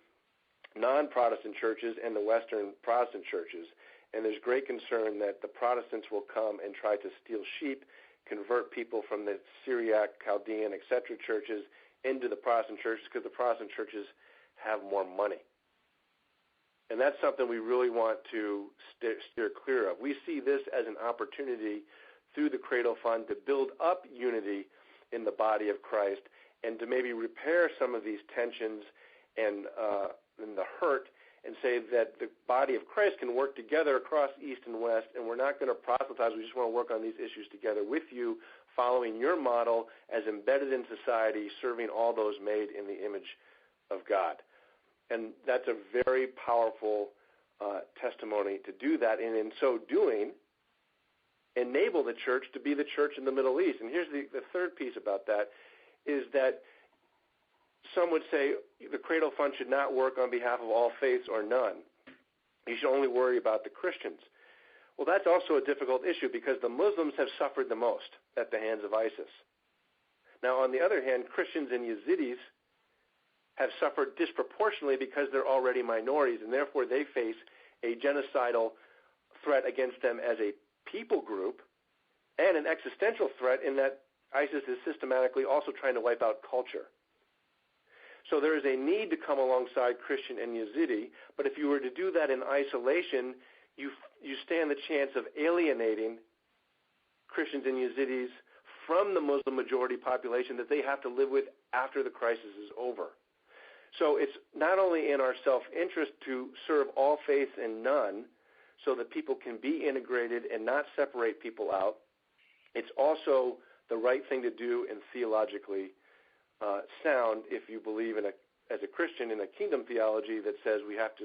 non-Protestant churches and the Western Protestant churches. And there's great concern that the Protestants will come and try to steal sheep, convert people from the Syriac, Chaldean, etc. churches into the Protestant churches because the Protestant churches have more money. And that's something we really want to steer clear of. We see this as an opportunity through the Cradle Fund to build up unity in the body of Christ and to maybe repair some of these tensions and the hurt and say that the body of Christ can work together across East and West, and we're not going to proselytize. We just want to work on these issues together with you, following your model as embedded in society, serving all those made in the image of God. And that's a very powerful testimony to do that, and in so doing, enable the church to be the church in the Middle East. And here's the third piece about that, is that some would say the Cradle Fund should not work on behalf of all faiths or none. You should only worry about the Christians. Well, that's also a difficult issue because the Muslims have suffered the most at the hands of ISIS. Now, on the other hand, Christians and Yazidis have suffered disproportionately because they're already minorities, and therefore they face a genocidal threat against them as a people group and an existential threat in that ISIS is systematically also trying to wipe out culture. So there is a need to come alongside Christian and Yazidi, but if you were to do that in isolation, you stand the chance of alienating Christians and Yazidis from the Muslim majority population that they have to live with after the crisis is over. So it's not only in our self-interest to serve all faiths and none so that people can be integrated and not separate people out, it's also the right thing to do and theologically sound if you believe as a Christian in a kingdom theology that says we have to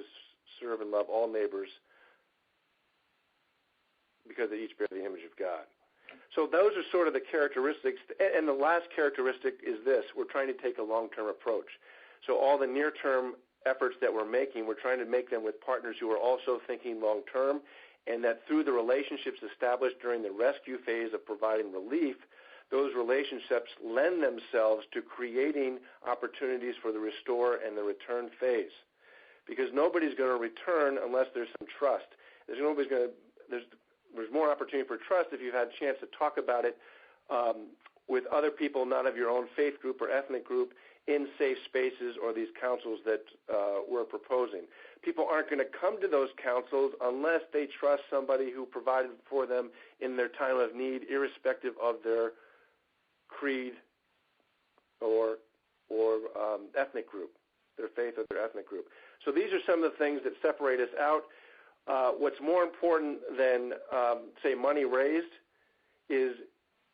serve and love all neighbors because they each bear the image of God. So those are sort of the characteristics. And the last characteristic is this. We're trying to take a long-term approach. So all the near-term efforts that we're making, we're trying to make them with partners who are also thinking long-term, and that through the relationships established during the rescue phase of providing relief, those relationships lend themselves to creating opportunities for the restore and the return phase. Because nobody's going to return unless there's some trust. There's more opportunity for trust if you've had a chance to talk about it with other people not of your own faith group or ethnic group in safe spaces or these councils that we're proposing. People aren't going to come to those councils unless they trust somebody who provided for them in their time of need, irrespective of their creed or ethnic group, their faith or their ethnic group. So these are some of the things that separate us out. What's more important than, say, money raised is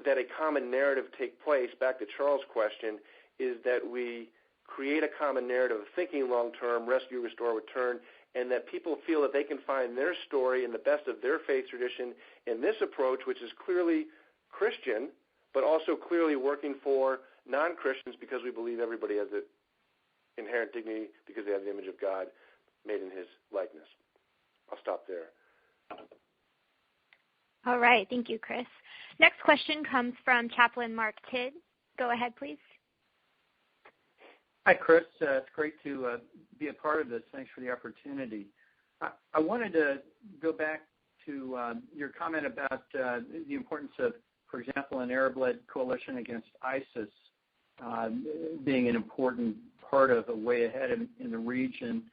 that a common narrative take place, back to Charles' question, is that we create a common narrative of thinking long-term, rescue, restore, return, and that people feel that they can find their story in the best of their faith tradition in this approach, which is clearly Christian, but also clearly working for non-Christians because we believe everybody has the inherent dignity because they have the image of God made in his likeness. I'll stop there. All right. Thank you, Chris. Next question comes from Chaplain Mark Tidd. Go ahead, please. Hi, Chris. It's great to be a part of this. Thanks for the opportunity. I wanted to go back to your comment about the importance of, for example, an Arab-led coalition against ISIS being an important part of a way ahead in the region,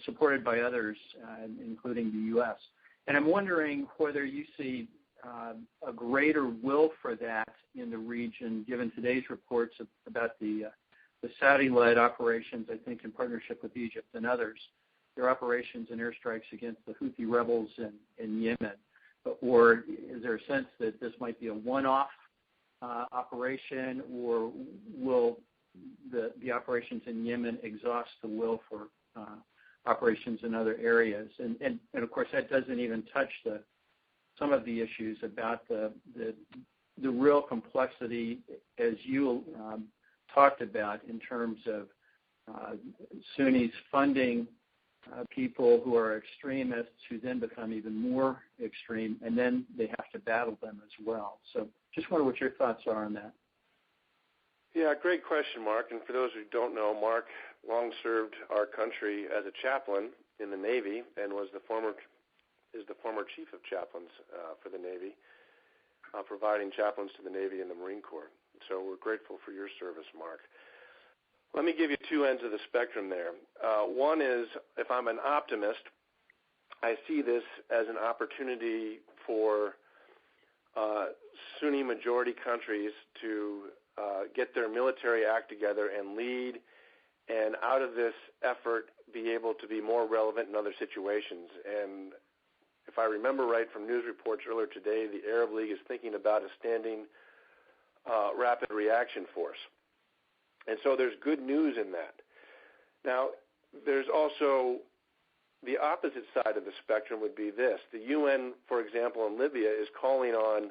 supported by others, including the U.S. And I'm wondering whether you see a greater will for that in the region, given today's reports about the Saudi-led operations, I think in partnership with Egypt and others, their operations and airstrikes against the Houthi rebels in Yemen. Or is there a sense that this might be a one-off operation, or will the operations in Yemen exhaust the will for operations in other areas? And of course, that doesn't even touch some of the issues about the real complexity, as you talked about, in terms of Sunnis funding people who are extremists who then become even more extreme, and then they have to battle them as well. So just wonder what your thoughts are on that. Yeah, great question, Mark. And for those who don't know, Mark long served our country as a chaplain in the Navy and is the former chief of chaplains for the Navy, providing chaplains to the Navy and the Marine Corps. So we're grateful for your service, Mark. Let me give you two ends of the spectrum there. One is, if I'm an optimist, I see this as an opportunity for Sunni majority countries to get their military act together and lead, and out of this effort be able to be more relevant in other situations. And if I remember right from news reports earlier today, the Arab League is thinking about a standing rapid reaction force. And so there's good news in that. Now, there's also the opposite side of the spectrum would be this. The UN, for example, in Libya is calling on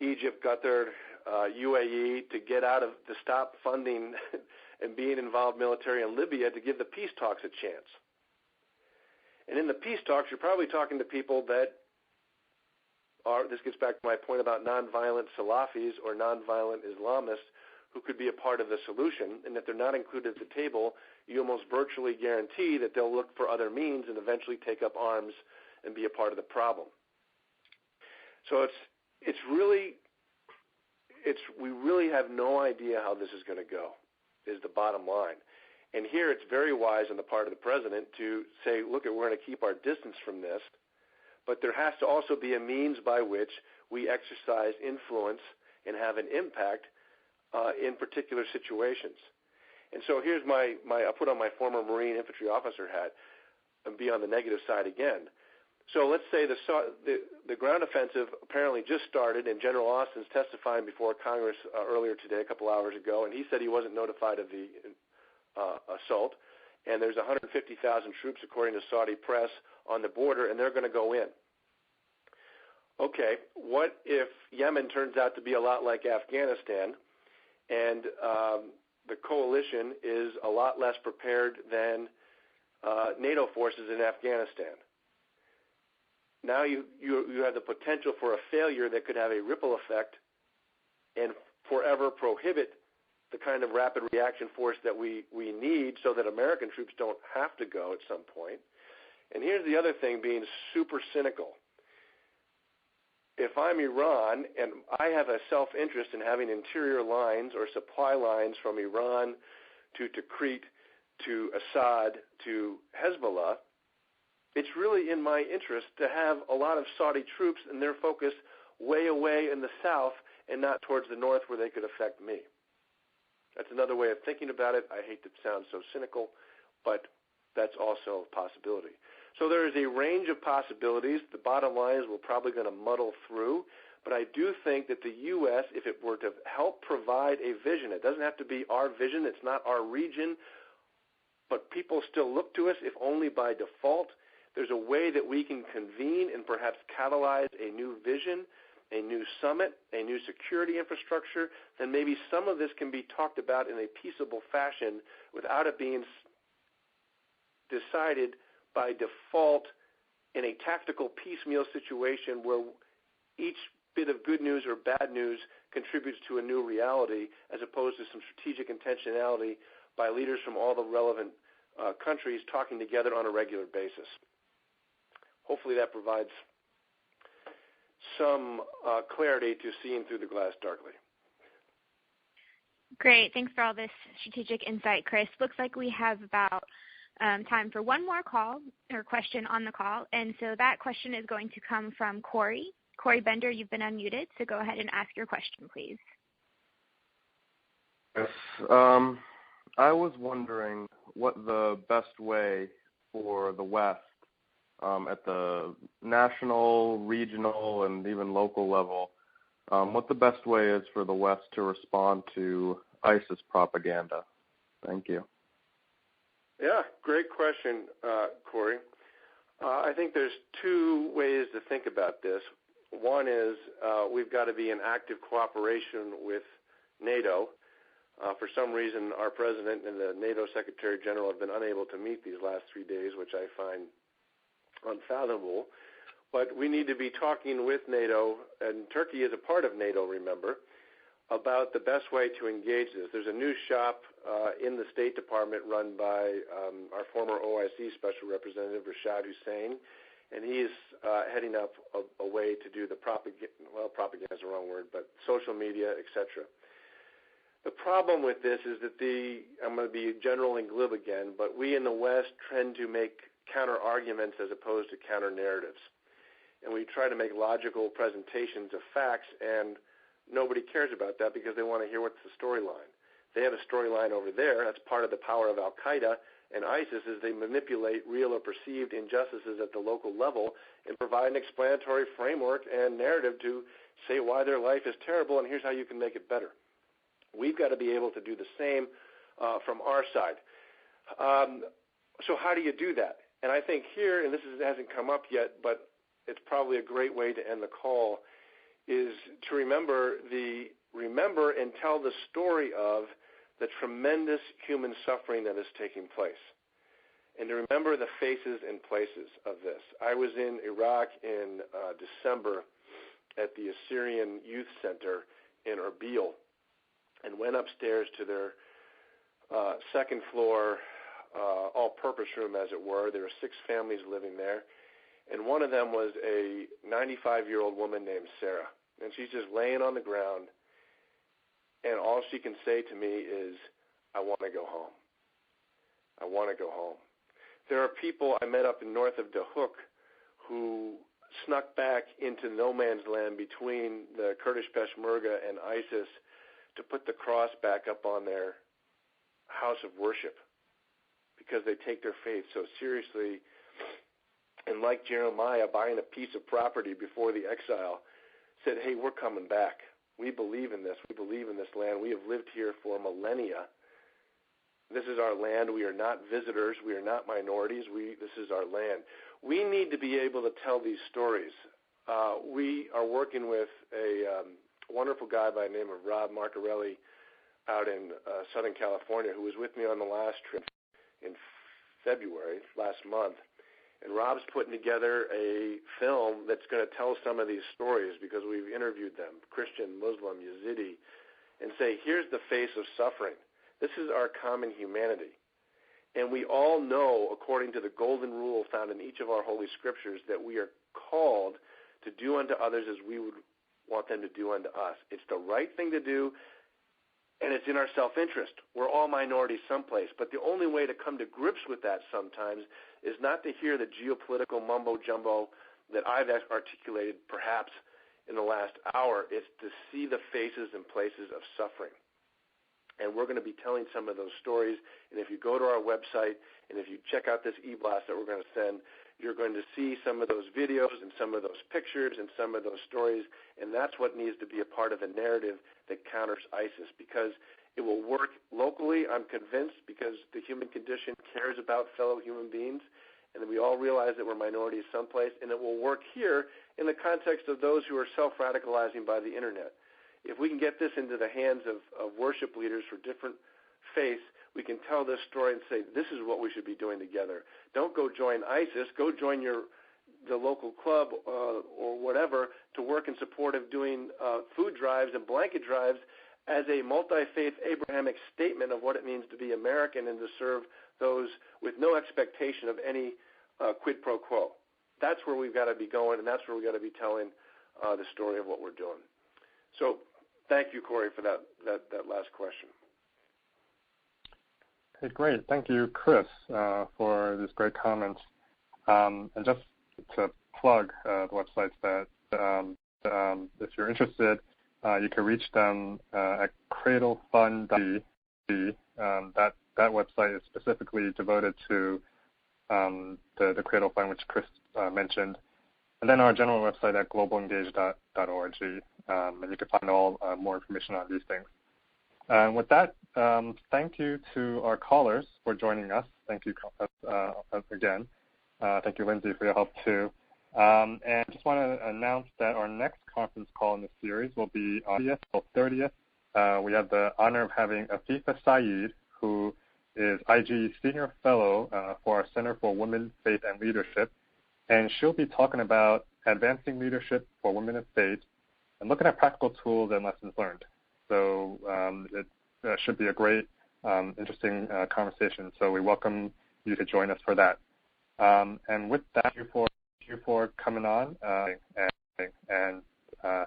Egypt, Qatar, UAE to stop funding and being involved military in Libya to give the peace talks a chance. And in the peace talks, you're probably talking to people that this gets back to my point about nonviolent Salafis or nonviolent Islamists who could be a part of the solution, and if they're not included at the table, you almost virtually guarantee that they'll look for other means and eventually take up arms and be a part of the problem. So we really have no idea how this is going to go, is the bottom line. And here it's very wise on the part of the president to say, look, we're going to keep our distance from this, but there has to also be a means by which we exercise influence and have an impact in particular situations. And so here's I put on my former Marine infantry officer hat and be on the negative side again. So let's say the ground offensive apparently just started, and General Austin's testifying before Congress earlier today, a couple hours ago, and he said he wasn't notified of the assault. And there's 150,000 troops, according to Saudi press, on the border, and they're going to go in. Okay, what if Yemen turns out to be a lot like Afghanistan, and the coalition is a lot less prepared than NATO forces in Afghanistan? Now you have the potential for a failure that could have a ripple effect and forever prohibit the kind of rapid reaction force that we need so that American troops don't have to go at some point. And here's the other thing, being super cynical. If I'm Iran and I have a self-interest in having interior lines or supply lines from Iran to Tikrit to Assad to Hezbollah, it's really in my interest to have a lot of Saudi troops and their focus way away in the south and not towards the north where they could affect me. That's another way of thinking about it. I hate to sound so cynical, but that's also a possibility. So there is a range of possibilities. The bottom line is we're probably going to muddle through, but I do think that the U.S., if it were to help provide a vision, it doesn't have to be our vision, it's not our region, but people still look to us, if only by default. There's a way that we can convene and perhaps catalyze a new vision, a new summit, a new security infrastructure, then maybe some of this can be talked about in a peaceable fashion without it being decided by default in a tactical piecemeal situation where each bit of good news or bad news contributes to a new reality, as opposed to some strategic intentionality by leaders from all the relevant countries talking together on a regular basis. Hopefully that provides some clarity to seeing through the glass darkly. Great. Thanks for all this strategic insight, Chris. Looks like we have about time for one more call or question on the call, and so that question is going to come from Corey. Corey Bender, you've been unmuted, so go ahead and ask your question, please. Yes. I was wondering what the best way for the West at the national, regional, and even local level, what the best way is for the West to respond to ISIS propaganda. Thank you. Yeah, great question, Corey. I think there's two ways to think about this. One is we've got to be in active cooperation with NATO. For some reason, our president and the NATO Secretary General have been unable to meet these last 3 days, which I find unfathomable. But we need to be talking with NATO, and Turkey is a part of NATO, remember, about the best way to engage this. There's a new shop in the State Department run by our former OIC Special Representative Rashad Hussain, and he's heading up a way to do the propaganda is the wrong word, but social media, etc. The problem with this is that I'm going to be general and glib again, but we in the West tend to make counter-arguments as opposed to counter-narratives. And we try to make logical presentations of facts, and nobody cares about that because they want to hear what's the storyline. They have a storyline over there. That's part of the power of al-Qaeda and ISIS is they manipulate real or perceived injustices at the local level and provide an explanatory framework and narrative to say why their life is terrible and here's how you can make it better. We've got to be able to do the same from our side. So how do you do that? And I think here, and this hasn't come up yet, but it's probably a great way to end the call, is to remember and tell the story of the tremendous human suffering that is taking place, and to remember the faces and places of this. I was in Iraq in December at the Assyrian Youth Center in Erbil and went upstairs to their second floor all-purpose room, as it were. There were 6 families living there, and one of them was a 95-year-old woman named Sarah, and she's just laying on the ground. And all she can say to me is, I want to go home. I want to go home. There are people I met up in north of Dahuk who snuck back into no man's land between the Kurdish Peshmerga and ISIS to put the cross back up on their house of worship because they take their faith so seriously. And like Jeremiah buying a piece of property before the exile, said, hey, we're coming back. We believe in this. We believe in this land. We have lived here for millennia. This is our land. We are not visitors. We are not minorities. This is our land. We need to be able to tell these stories. We are working with a wonderful guy by the name of Rob Marcarelli out in Southern California who was with me on the last trip in February, last month. And Rob's putting together a film that's going to tell some of these stories because we've interviewed them, Christian, Muslim, Yazidi, and say, here's the face of suffering. This is our common humanity. And we all know, according to the golden rule found in each of our holy scriptures, that we are called to do unto others as we would want them to do unto us. It's the right thing to do, and it's in our self-interest. We're all minorities someplace, but the only way to come to grips with that sometimes is not to hear the geopolitical mumbo-jumbo that I've articulated perhaps in the last hour. It's to see the faces and places of suffering. And we're going to be telling some of those stories. And if you go to our website and if you check out this e-blast that we're going to send, you're going to see some of those videos and some of those pictures and some of those stories. And that's what needs to be a part of a narrative that counters ISIS, because it will work locally, I'm convinced, because the human condition cares about fellow human beings, and we all realize that we're minorities someplace, and it will work here in the context of those who are self-radicalizing by the internet. If we can get this into the hands of worship leaders for different faiths, we can tell this story and say, this is what we should be doing together. Don't go join ISIS. Go join the local club or whatever to work in support of doing food drives and blanket drives as a multi-faith Abrahamic statement of what it means to be American and to serve those with no expectation of any quid pro quo. That's where we've got to be going, and that's where we've got to be telling the story of what we're doing. So thank you, Corey, for that last question. Okay, great. Thank you, Chris, for these great comments. And just to plug the websites that if you're interested, you can reach them at Cradle Fund. That website is specifically devoted to the Cradle Fund, which Chris mentioned. And then our general website at globalengage.org. And you can find all more information on these things. With that, thank you to our callers for joining us. Thank you again. Thank you, Lindsay, for your help too. And just want to announce that our next conference call in the series will be on April 30th. We have the honor of having Afifa Saeed, who is IGE's Senior Fellow for our Center for Women, Faith, and Leadership. And she'll be talking about advancing leadership for women of faith and looking at practical tools and lessons learned. So it should be a great, interesting conversation. So we welcome you to join us for that. And with that, thank you for coming on, and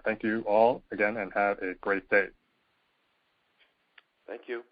thank you all again, and have a great day. Thank you.